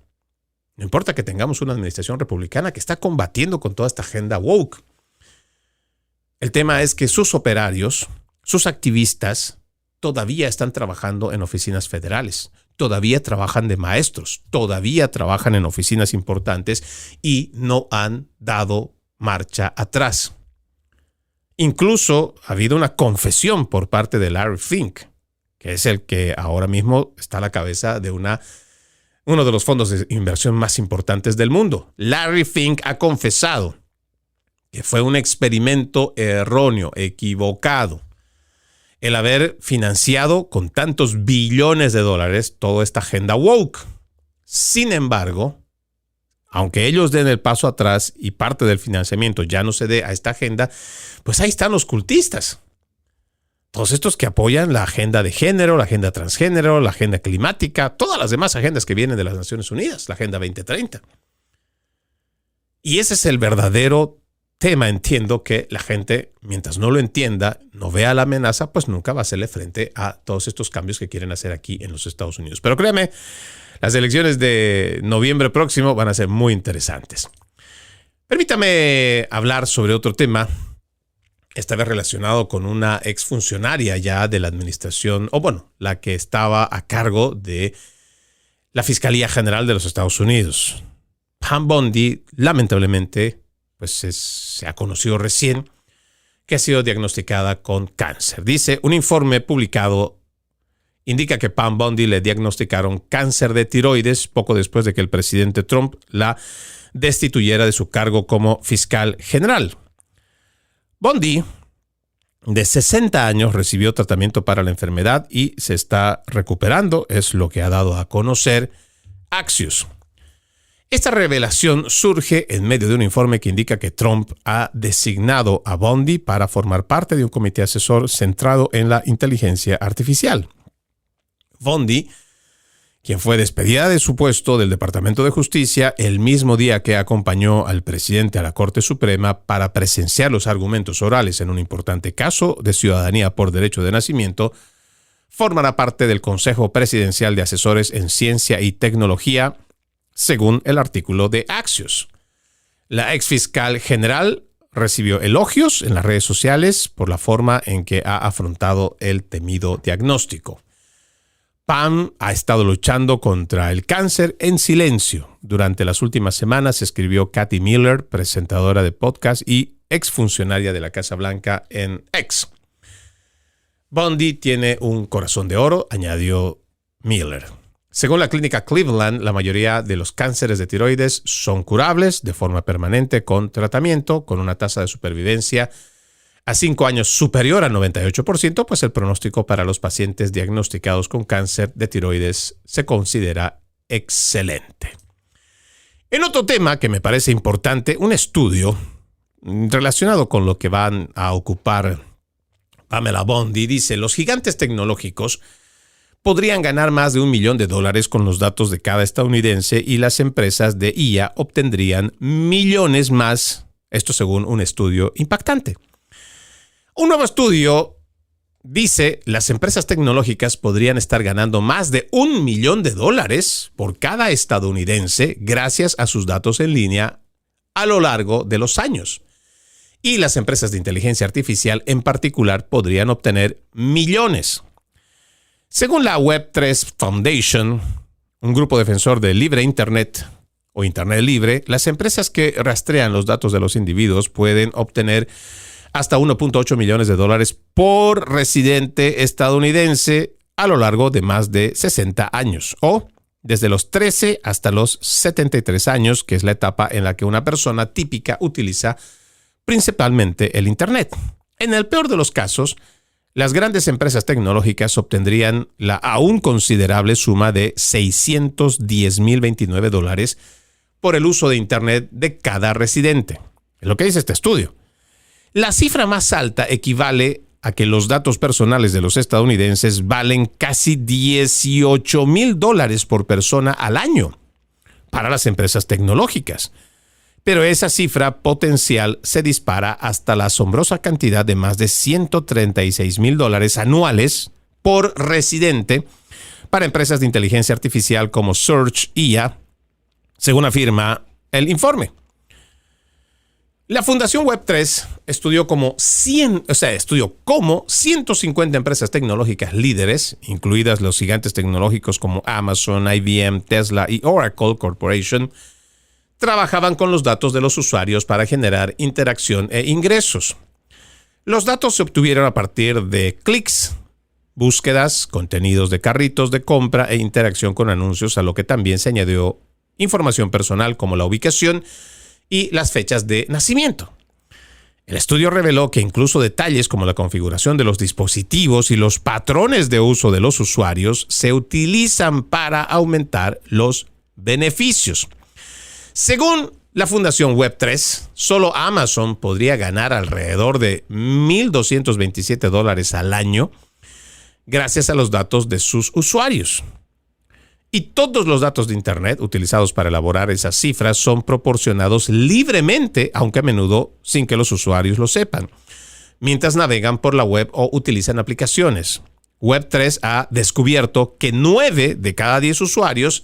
No importa que tengamos una administración republicana que está combatiendo con toda esta agenda woke. El tema es que sus operarios, sus activistas, todavía están trabajando en oficinas federales, todavía trabajan de maestros, todavía trabajan en oficinas importantes y no han dado marcha atrás. Incluso ha habido una confesión por parte de Larry Fink, que es el que ahora mismo está a la cabeza de uno de los fondos de inversión más importantes del mundo. Larry Fink ha confesado que fue un experimento erróneo, equivocado, el haber financiado con tantos billones de dólares toda esta agenda woke. Sin embargo, aunque ellos den el paso atrás y parte del financiamiento ya no se dé a esta agenda, pues ahí están los cultistas. Todos estos que apoyan la agenda de género, la agenda transgénero, la agenda climática, todas las demás agendas que vienen de las Naciones Unidas, la Agenda 2030. Y ese es el verdadero tema. Entiendo que la gente, mientras no lo entienda, no vea la amenaza, pues nunca va a hacerle frente a todos estos cambios que quieren hacer aquí en los Estados Unidos. Pero créame, las elecciones de noviembre próximo van a ser muy interesantes. Permítame hablar sobre otro tema, esta vez relacionado con una exfuncionaria ya de la administración, la que estaba a cargo de la Fiscalía General de los Estados Unidos. Pam Bondi, lamentablemente, pues se ha conocido recién que ha sido diagnosticada con cáncer. Dice, un informe publicado indica que Pam Bondi le diagnosticaron cáncer de tiroides poco después de que el presidente Trump la destituyera de su cargo como fiscal general. Bondi, de 60 años, recibió tratamiento para la enfermedad y se está recuperando, es lo que ha dado a conocer Axios. Esta revelación surge en medio de un informe que indica que Trump ha designado a Bondi para formar parte de un comité asesor centrado en la inteligencia artificial. Bondi, quien fue despedida de su puesto del Departamento de Justicia el mismo día que acompañó al presidente a la Corte Suprema para presenciar los argumentos orales en un importante caso de ciudadanía por derecho de nacimiento, formará parte del Consejo Presidencial de Asesores en Ciencia y Tecnología, según el artículo de Axios. La exfiscal general recibió elogios en las redes sociales por la forma en que ha afrontado el temido diagnóstico. Pam ha estado luchando contra el cáncer en silencio. Durante las últimas semanas, escribió Kathy Miller, presentadora de podcast y exfuncionaria de la Casa Blanca en X. Bondi tiene un corazón de oro, añadió Miller. Según la clínica Cleveland, la mayoría de los cánceres de tiroides son curables de forma permanente con tratamiento, con una tasa de supervivencia a 5 años superior al 98%, pues el pronóstico para los pacientes diagnosticados con cáncer de tiroides se considera excelente. En otro tema que me parece importante, un estudio relacionado con lo que van a ocupar Pamela Bondi dice: los gigantes tecnológicos podrían ganar más de $1 millón con los datos de cada estadounidense y las empresas de IA obtendrían millones más, esto según un estudio impactante. Un nuevo estudio dice las empresas tecnológicas podrían estar ganando más de $1 millón por cada estadounidense gracias a sus datos en línea a lo largo de los años. Y las empresas de inteligencia artificial en particular podrían obtener millones. Según la Web3 Foundation, un grupo defensor del libre Internet o Internet libre, las empresas que rastrean los datos de los individuos pueden obtener hasta $1.8 millones por residente estadounidense a lo largo de más de 60 años, o desde los 13 hasta los 73 años, que es la etapa en la que una persona típica utiliza principalmente el Internet. En el peor de los casos, las grandes empresas tecnológicas obtendrían la aún considerable suma de $610,029 por el uso de Internet de cada residente. Es lo que dice este estudio. La cifra más alta equivale a que los datos personales de los estadounidenses valen casi $18,000 por persona al año para las empresas tecnológicas. Pero esa cifra potencial se dispara hasta la asombrosa cantidad de más de $136,000 anuales por residente para empresas de inteligencia artificial como Search IA, según afirma el informe. La Fundación Web3 estudió cómo 150 empresas tecnológicas líderes, incluidas los gigantes tecnológicos como Amazon, IBM, Tesla y Oracle Corporation, trabajaban con los datos de los usuarios para generar interacción e ingresos. Los datos se obtuvieron a partir de clics, búsquedas, contenidos de carritos de compra e interacción con anuncios, a lo que también se añadió información personal como la ubicación y las fechas de nacimiento. El estudio reveló que incluso detalles como la configuración de los dispositivos y los patrones de uso de los usuarios se utilizan para aumentar los beneficios. Según la Fundación Web3, solo Amazon podría ganar alrededor de $1,227 al año gracias a los datos de sus usuarios. Y todos los datos de Internet utilizados para elaborar esas cifras son proporcionados libremente, aunque a menudo sin que los usuarios lo sepan, mientras navegan por la web o utilizan aplicaciones. Web3 ha descubierto que 9 de cada 10 usuarios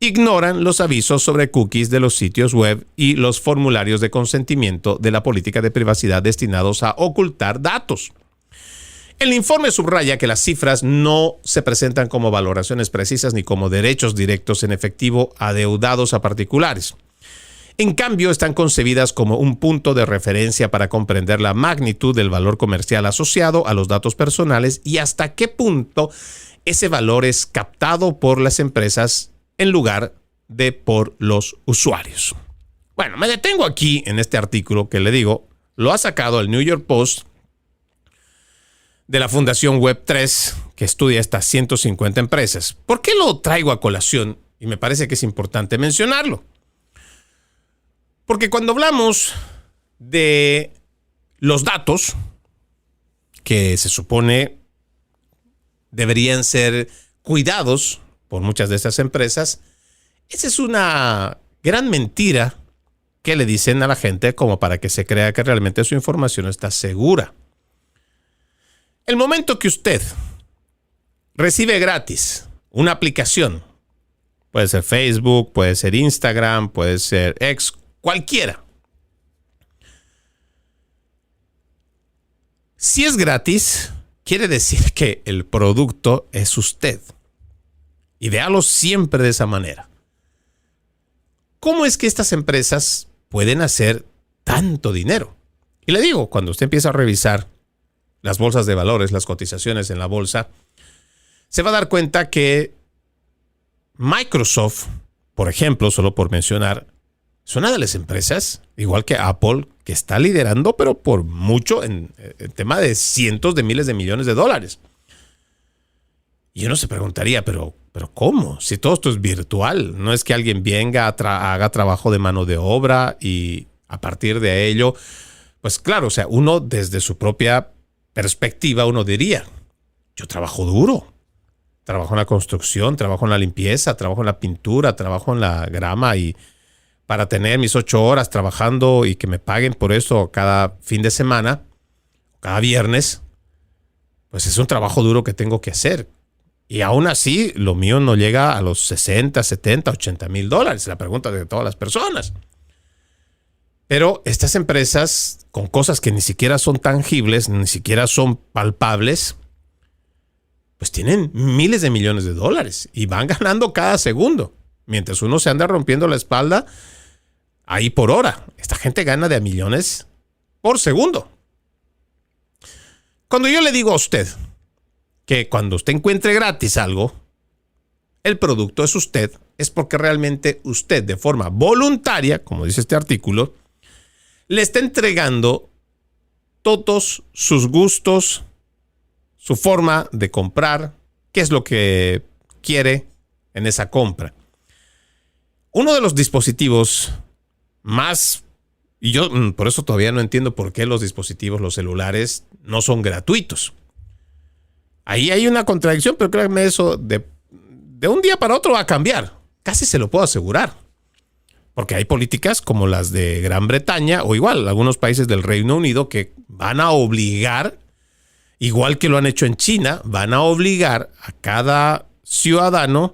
ignoran los avisos sobre cookies de los sitios web y los formularios de consentimiento de la política de privacidad destinados a ocultar datos. El informe subraya que las cifras no se presentan como valoraciones precisas ni como derechos directos en efectivo adeudados a particulares. En cambio, están concebidas como un punto de referencia para comprender la magnitud del valor comercial asociado a los datos personales y hasta qué punto ese valor es captado por las empresas en lugar de por los usuarios. Bueno, me detengo aquí en este artículo que le digo, lo ha sacado el New York Post de la Fundación Web3, que estudia estas 150 empresas. ¿Por qué lo traigo a colación? Y me parece que es importante mencionarlo. Porque cuando hablamos de los datos que se supone deberían ser cuidados por muchas de estas empresas, esa es una gran mentira que le dicen a la gente como para que se crea que realmente su información está segura. El momento que usted recibe gratis una aplicación, puede ser Facebook, puede ser Instagram, puede ser X, cualquiera. Si es gratis, quiere decir que el producto es usted. Y véalo siempre de esa manera. ¿Cómo es que estas empresas pueden hacer tanto dinero? Y le digo, cuando usted empieza a revisar las bolsas de valores, las cotizaciones en la bolsa, se va a dar cuenta que Microsoft, por ejemplo, solo por mencionar, es una de las empresas, igual que Apple, que está liderando, pero por mucho, en tema de cientos de miles de millones de dólares. Y uno se preguntaría, ¿pero cómo? Si todo esto es virtual, no es que alguien venga, haga trabajo de mano de obra y a partir de ello, pues claro, o sea, uno desde su propia perspectiva, uno diría, yo trabajo duro, trabajo en la construcción, trabajo en la limpieza, trabajo en la pintura, trabajo en la grama y para tener mis 8 horas trabajando y que me paguen por eso cada fin de semana, cada viernes, pues es un trabajo duro que tengo que hacer. Y aún así, lo mío no llega a los 60, 70, 80 mil dólares. La pregunta de todas las personas. Pero estas empresas, con cosas que ni siquiera son tangibles, ni siquiera son palpables, pues tienen miles de millones de dólares y van ganando cada segundo. Mientras uno se anda rompiendo la espalda ahí por hora. Esta gente gana de a millones por segundo. Cuando yo le digo a usted que cuando usted encuentre gratis algo, el producto es usted, es porque realmente usted de forma voluntaria, como dice este artículo, le está entregando todos sus gustos, su forma de comprar, qué es lo que quiere en esa compra. Uno de los dispositivos más, y yo por eso todavía no entiendo por qué los dispositivos, los celulares, no son gratuitos. Ahí hay una contradicción, pero créanme, eso de un día para otro va a cambiar. Casi se lo puedo asegurar. Porque hay políticas como las de Gran Bretaña o igual algunos países del Reino Unido que van a obligar, igual que lo han hecho en China, van a obligar a cada ciudadano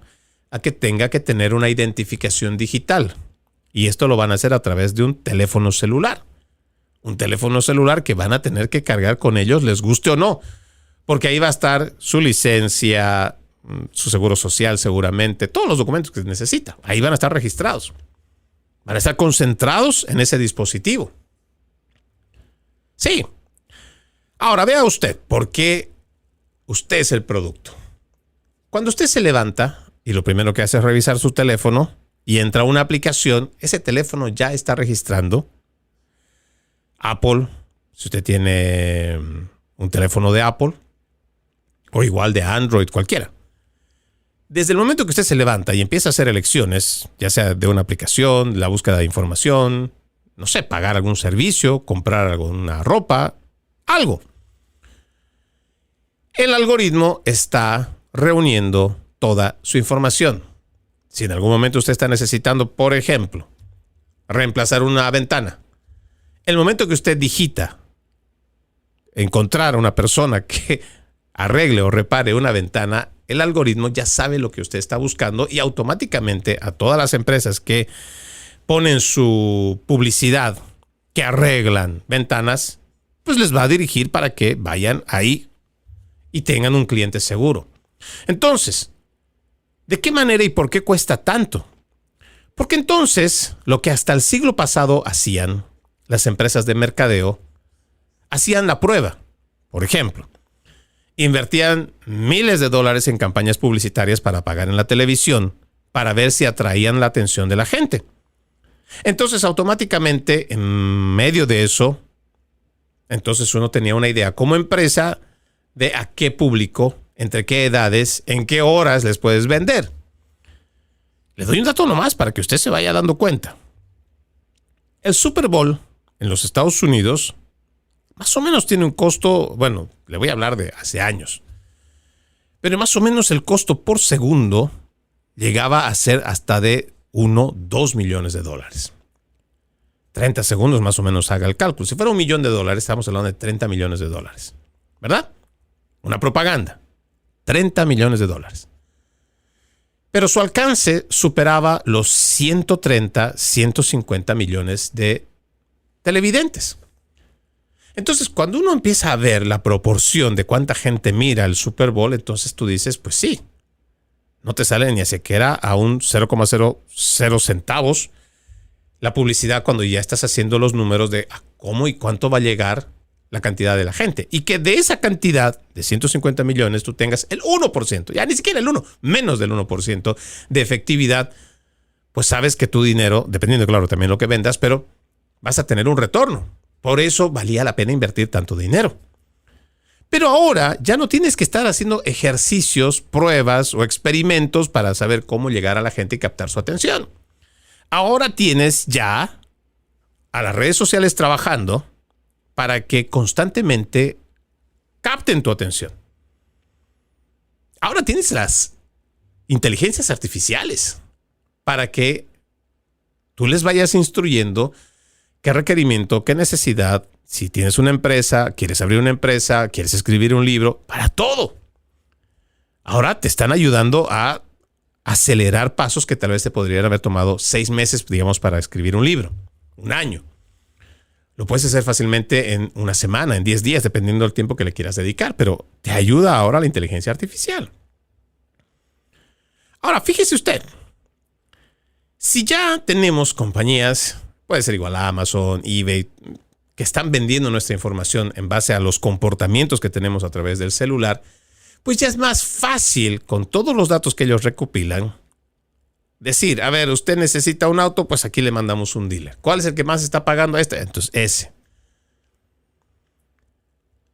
a que tenga que tener una identificación digital. Y esto lo van a hacer a través de un teléfono celular. Un teléfono celular que van a tener que cargar con ellos, les guste o no. Porque ahí va a estar su licencia, su seguro social seguramente, todos los documentos que necesita. Ahí van a estar registrados. Van a estar concentrados en ese dispositivo. Sí. Ahora vea usted por qué usted es el producto. Cuando usted se levanta y lo primero que hace es revisar su teléfono y entra a una aplicación, ese teléfono ya está registrando Apple, si usted tiene un teléfono de Apple, o igual de Android, cualquiera. Desde el momento que usted se levanta y empieza a hacer elecciones, ya sea de una aplicación, la búsqueda de información, no sé, pagar algún servicio, comprar alguna ropa, algo. El algoritmo está reuniendo toda su información. Si en algún momento usted está necesitando, por ejemplo, reemplazar una ventana, el momento que usted digita encontrar a una persona que arregle o repare una ventana, el algoritmo ya sabe lo que usted está buscando y automáticamente a todas las empresas que ponen su publicidad, que arreglan ventanas, pues les va a dirigir para que vayan ahí y tengan un cliente seguro. Entonces, ¿de qué manera y por qué cuesta tanto? Porque entonces, lo que hasta el siglo pasado hacían las empresas de mercadeo, hacían la prueba. Por ejemplo, invertían miles de dólares en campañas publicitarias para pagar en la televisión para ver si atraían la atención de la gente. Entonces, automáticamente, en medio de eso, entonces uno tenía una idea como empresa de a qué público, entre qué edades, en qué horas les puedes vender. Le doy un dato nomás para que usted se vaya dando cuenta. El Super Bowl en los Estados Unidos más o menos tiene un costo, bueno, le voy a hablar de hace años, pero más o menos el costo por segundo llegaba a ser hasta de 2 millones de dólares. 30 segundos más o menos haga el cálculo. Si fuera $1 millón, estamos hablando de 30 millones de dólares. ¿Verdad? Una propaganda. 30 millones de dólares. Pero su alcance superaba los 130, 150 millones de televidentes. Entonces, cuando uno empieza a ver la proporción de cuánta gente mira el Super Bowl, entonces tú dices, pues sí, no te sale ni siquiera a un 0,00 centavos la publicidad cuando ya estás haciendo los números de cómo y cuánto va a llegar la cantidad de la gente. Y que de esa cantidad de 150 millones tú tengas el 1%, ya ni siquiera el 1%, menos del 1% de efectividad, pues sabes que tu dinero, dependiendo, claro, también lo que vendas, pero vas a tener un retorno. Por eso valía la pena invertir tanto dinero. Pero ahora ya no tienes que estar haciendo ejercicios, pruebas o experimentos para saber cómo llegar a la gente y captar su atención. Ahora tienes ya a las redes sociales trabajando para que constantemente capten tu atención. Ahora tienes las inteligencias artificiales para que tú les vayas instruyendo qué requerimiento, qué necesidad, si tienes una empresa, quieres abrir una empresa, quieres escribir un libro, para todo. Ahora te están ayudando a acelerar pasos que tal vez te podrían haber tomado 6 meses, digamos, para escribir un libro, 1 año. Lo puedes hacer fácilmente en 1 semana, en 10 días, dependiendo del tiempo que le quieras dedicar, pero te ayuda ahora la inteligencia artificial. Ahora, fíjese usted, si ya tenemos compañías, puede ser igual a Amazon, eBay, que están vendiendo nuestra información en base a los comportamientos que tenemos a través del celular, pues ya es más fácil, con todos los datos que ellos recopilan, decir, a ver, usted necesita un auto, pues aquí le mandamos un dealer. ¿Cuál es el que más está pagando? Entonces, ese.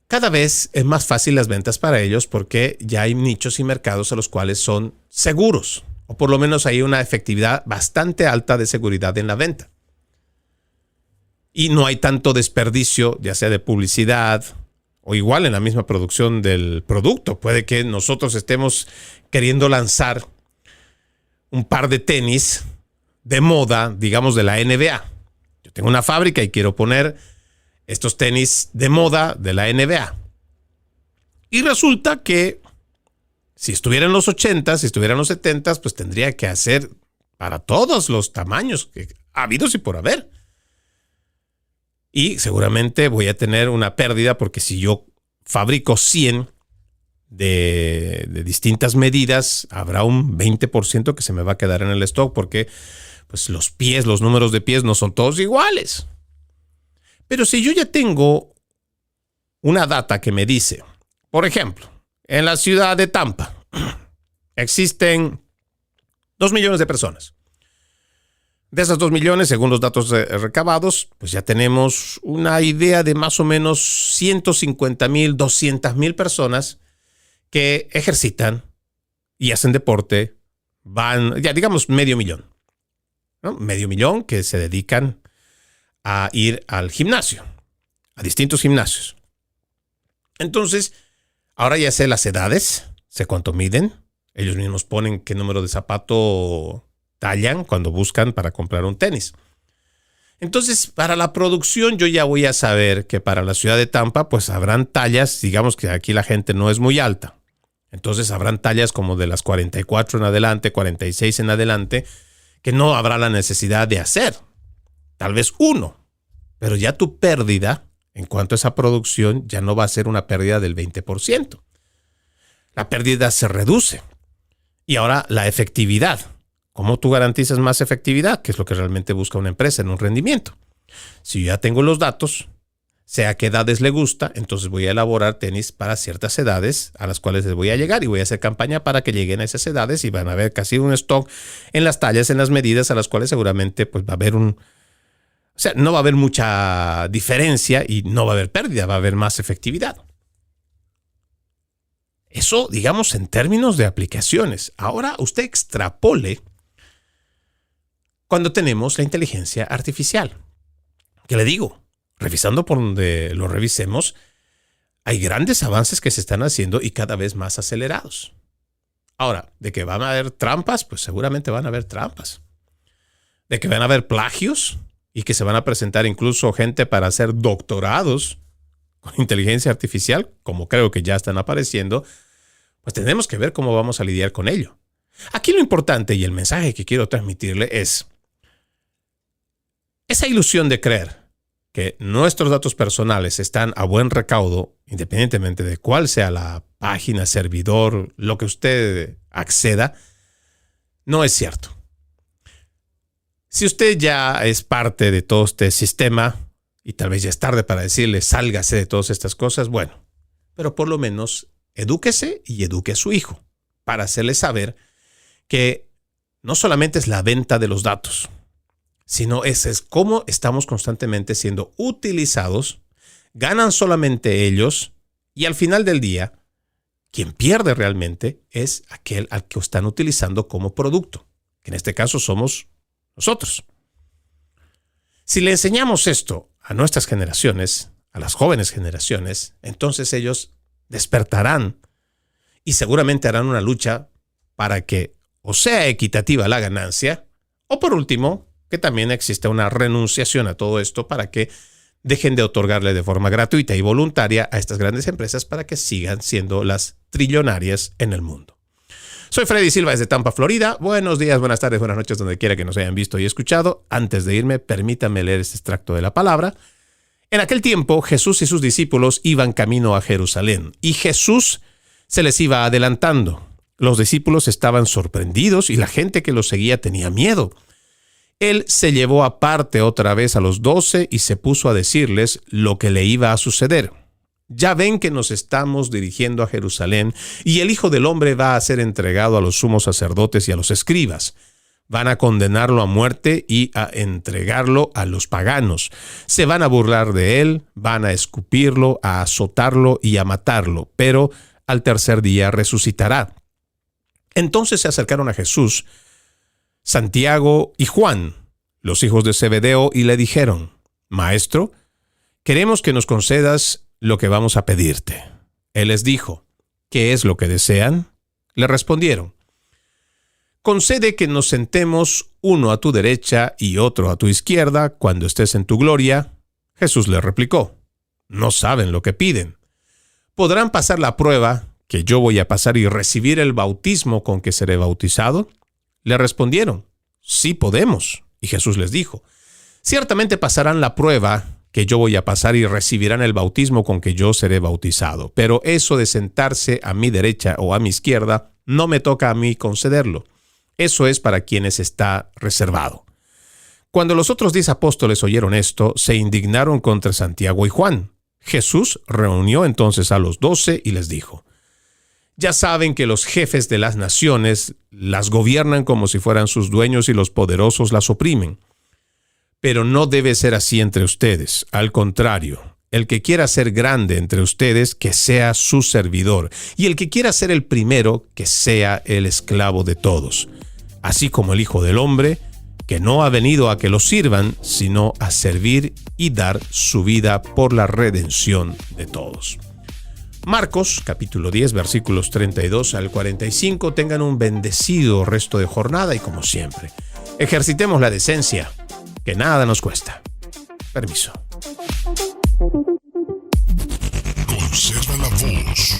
Cada vez es más fácil las ventas para ellos porque ya hay nichos y mercados a los cuales son seguros, o por lo menos hay una efectividad bastante alta de seguridad en la venta. Y no hay tanto desperdicio, ya sea de publicidad o igual en la misma producción del producto. Puede que nosotros estemos queriendo lanzar un par de tenis de moda, digamos de la NBA. Yo tengo una fábrica y quiero poner estos tenis de moda de la NBA. Y resulta que si estuviera en los 80, si estuviera en los 70, pues tendría que hacer para todos los tamaños que habidos y por haber. Y seguramente voy a tener una pérdida porque si yo fabrico 100 de distintas medidas, habrá un 20% que se me va a quedar en el stock porque pues los números de pies no son todos iguales. Pero si yo ya tengo una data que me dice, por ejemplo, en la ciudad de Tampa existen 2 millones de personas. De esas 2 millones, según los datos recabados, pues ya tenemos una idea de más o menos 150,000, 200,000 personas que ejercitan y hacen deporte, van, ya digamos, 500,000, ¿no? 500,000 que se dedican a ir al gimnasio, a distintos gimnasios. Entonces, ahora ya sé las edades, sé cuánto miden, ellos mismos ponen qué número de zapato tallan cuando buscan para comprar un tenis. Entonces, para la producción yo ya voy a saber que para la ciudad de Tampa pues habrán tallas, digamos que aquí la gente no es muy alta. Entonces habrán tallas como de las 44 en adelante, 46 en adelante, que no habrá la necesidad de hacer. Tal vez uno, pero ya tu pérdida en cuanto a esa producción ya no va a ser una pérdida del 20%. La pérdida se reduce. Y ahora la efectividad. ¿Cómo tú garantizas más efectividad? Que es lo que realmente busca una empresa en un rendimiento. Si yo ya tengo los datos, sé a qué edades le gusta, entonces voy a elaborar tenis para ciertas edades a las cuales les voy a llegar y voy a hacer campaña para que lleguen a esas edades y van a haber casi un stock en las tallas, en las medidas a las cuales seguramente pues va a haber no va a haber mucha diferencia y no va a haber pérdida, va a haber más efectividad. Eso, digamos, en términos de aplicaciones. Ahora usted extrapole cuando tenemos la inteligencia artificial. ¿Qué le digo? Revisando por donde lo revisemos, hay grandes avances que se están haciendo y cada vez más acelerados. Ahora, ¿de que van a haber trampas? Pues seguramente van a haber trampas. ¿De que van a haber plagios? Y que se van a presentar incluso gente para hacer doctorados con inteligencia artificial, como creo que ya están apareciendo, pues tenemos que ver cómo vamos a lidiar con ello. Aquí lo importante y el mensaje que quiero transmitirle es esa ilusión de creer que nuestros datos personales están a buen recaudo, independientemente de cuál sea la página, servidor, lo que usted acceda, no es cierto. Si usted ya es parte de todo este sistema, y tal vez ya es tarde para decirle sálgase de todas estas cosas, bueno, pero por lo menos edúquese y eduque a su hijo para hacerle saber que no solamente es la venta de los datos, sino es cómo estamos constantemente siendo utilizados, ganan solamente ellos y al final del día, quien pierde realmente es aquel al que están utilizando como producto, que en este caso somos nosotros. Si le enseñamos esto a nuestras generaciones, a las jóvenes generaciones, entonces ellos despertarán y seguramente harán una lucha para que o sea equitativa la ganancia o por último que también exista una renunciación a todo esto para que dejen de otorgarle de forma gratuita y voluntaria a estas grandes empresas para que sigan siendo las trillonarias en el mundo. Soy Freddy Silva desde Tampa, Florida. Buenos días, buenas tardes, buenas noches, donde quiera que nos hayan visto y escuchado. Antes de irme, permítanme leer este extracto de la palabra. En aquel tiempo, Jesús y sus discípulos iban camino a Jerusalén y Jesús se les iba adelantando. Los discípulos estaban sorprendidos y la gente que los seguía tenía miedo. Él se llevó aparte otra vez a los 12 y se puso a decirles lo que le iba a suceder. Ya ven que nos estamos dirigiendo a Jerusalén y el Hijo del Hombre va a ser entregado a los sumos sacerdotes y a los escribas. Van a condenarlo a muerte y a entregarlo a los paganos. Se van a burlar de él, van a escupirlo, a azotarlo y a matarlo, pero al tercer día resucitará. Entonces se acercaron a Jesús, Santiago y Juan, los hijos de Zebedeo, y le dijeron: Maestro, queremos que nos concedas lo que vamos a pedirte. Él les dijo: ¿Qué es lo que desean? Le respondieron: Concede que nos sentemos uno a tu derecha y otro a tu izquierda cuando estés en tu gloria. Jesús le replicó: No saben lo que piden. ¿Podrán pasar la prueba que yo voy a pasar y recibir el bautismo con que seré bautizado? Le respondieron: Sí podemos. Y Jesús les dijo: Ciertamente pasarán la prueba que yo voy a pasar y recibirán el bautismo con que yo seré bautizado. Pero eso de sentarse a mi derecha o a mi izquierda no me toca a mí concederlo. Eso es para quienes está reservado. Cuando los otros 10 apóstoles oyeron esto, se indignaron contra Santiago y Juan. Jesús reunió entonces a los 12 y les dijo: Ya saben que los jefes de las naciones las gobiernan como si fueran sus dueños y los poderosos las oprimen. Pero no debe ser así entre ustedes. Al contrario, el que quiera ser grande entre ustedes, que sea su servidor, y el que quiera ser el primero, que sea el esclavo de todos. Así como el Hijo del Hombre, que no ha venido a que lo sirvan, sino a servir y dar su vida por la redención de todos. Marcos, capítulo 10, versículos 32 al 45. Tengan un bendecido resto de jornada y, como siempre, ejercitemos la decencia, que nada nos cuesta. Permiso. Conserva la voz.